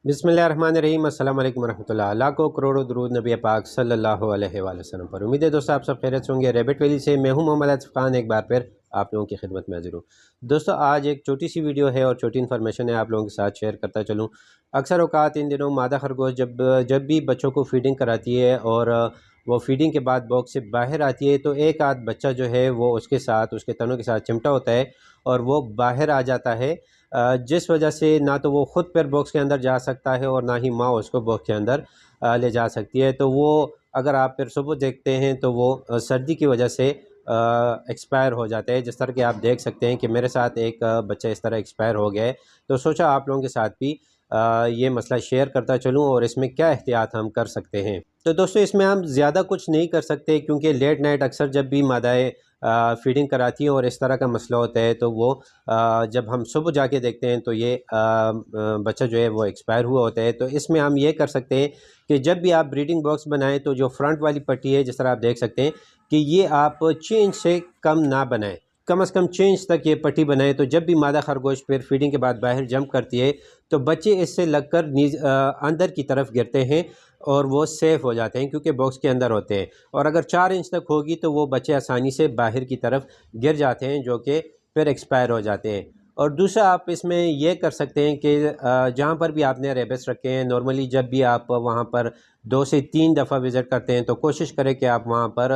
बिस्मिल्लाहिर्रहमानिर्रहीम। अस्सलाम वालेकुम रहमतुल्लाह। लाखों करोड़ों दरूद नबी पाक सल्लल्लाहु अलैहि वसल्लम पर। उम्मीद है दोस्तों आप सब खैरियत से होंगे। रैबिट वैली से मैं हूं मोहम्मद आसिफ खान, एक बार फिर आप लोगों की खिदमत में हाजिर हूँ। दोस्तों आज एक छोटी सी वीडियो है और छोटी इन्फॉर्मेशन है, आप लोगों के साथ शेयर करता चलूँ। अक्सर औकात इन दिनों मादा खरगोश जब भी बच्चों को फीडिंग कराती है और वो फीडिंग के बाद बॉक्स से बाहर आती है तो एक आध बच्चा जो है वो उसके साथ उसके तनों के साथ चिमटा होता है और वो बाहर आ जाता है, जिस वजह से ना तो वो ख़ुद फिर बॉक्स के अंदर जा सकता है और ना ही माँ उसको बॉक्स के अंदर ले जा सकती है। तो वो अगर आप फिर सुबह देखते हैं तो वो सर्दी की वजह से एक्सपायर हो जाते हैं। जिस तरह कि आप देख सकते हैं कि मेरे साथ एक बच्चा इस तरह एक्सपायर हो गया है। तो सोचा आप लोगों के साथ भी ये मसला शेयर करता चलूँ और इसमें क्या एहतियात हम कर सकते हैं। तो दोस्तों इसमें हम ज़्यादा कुछ नहीं कर सकते, क्योंकि लेट नाइट अक्सर जब भी मादाएँ फीडिंग कराती हैं और इस तरह का मसला होता है तो वो जब हम सुबह जाके देखते हैं तो ये बच्चा जो है वो एक्सपायर हुआ होता है। तो इसमें हम ये कर सकते हैं कि जब भी आप ब्रीडिंग बॉक्स बनाएं तो जो फ्रंट वाली पट्टी है, जिस तरह आप देख सकते हैं कि ये आप 6 इंच से कम ना बनाएं, कम से कम 6 इंच तक ये पट्टी बनाए। तो जब भी मादा खरगोश फिर फीडिंग के बाद बाहर जंप करती है तो बच्चे इससे लगकर अंदर की तरफ गिरते हैं और वो सेफ़ हो जाते हैं, क्योंकि बॉक्स के अंदर होते हैं। और अगर 4 इंच तक होगी तो वो बच्चे आसानी से बाहर की तरफ गिर जाते हैं, जो कि फिर एक्सपायर हो जाते हैं। और दूसरा आप इसमें ये कर सकते हैं कि जहाँ पर भी आपने रेबिस रखे हैं, नॉर्मली जब भी आप वहाँ पर 2 से 3 दफ़ा विज़िट करते हैं तो कोशिश करें कि आप वहाँ पर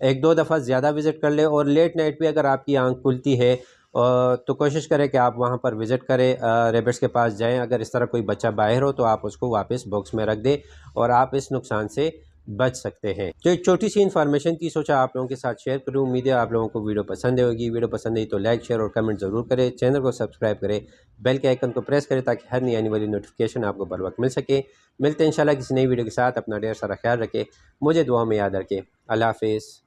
1-2 दफ़ा ज़्यादा विज़िट कर लें। और लेट नाइट भी अगर आपकी आँख खुलती है तो कोशिश करें कि आप वहाँ पर विज़िट करें, रेबिट्स के पास जाएं। अगर इस तरह कोई बच्चा बाहर हो तो आप उसको वापस बॉक्स में रख दें और आप इस नुकसान से बच सकते हैं। तो एक छोटी सी इन्फॉर्मेशन थी, सोचा आप लोगों के साथ शेयर करूँ। उम्मीद है आप लोगों को वीडियो पसंद होगी। वीडियो पसंद आई तो लाइक, शेयर और कमेंट ज़रूर करें। चैनल को सब्सक्राइब करें, बेल के आइकन को प्रेस करें ताकि हर नई आने वाली नोटिफिकेशन आपको बर वक्त मिल सके। मिलते हैं इंशाल्लाह किसी नई वीडियो के साथ। अपना ढेर सारा ख्याल रखें, मुझे दुआ में याद रखें। अल्लाह हाफिज़।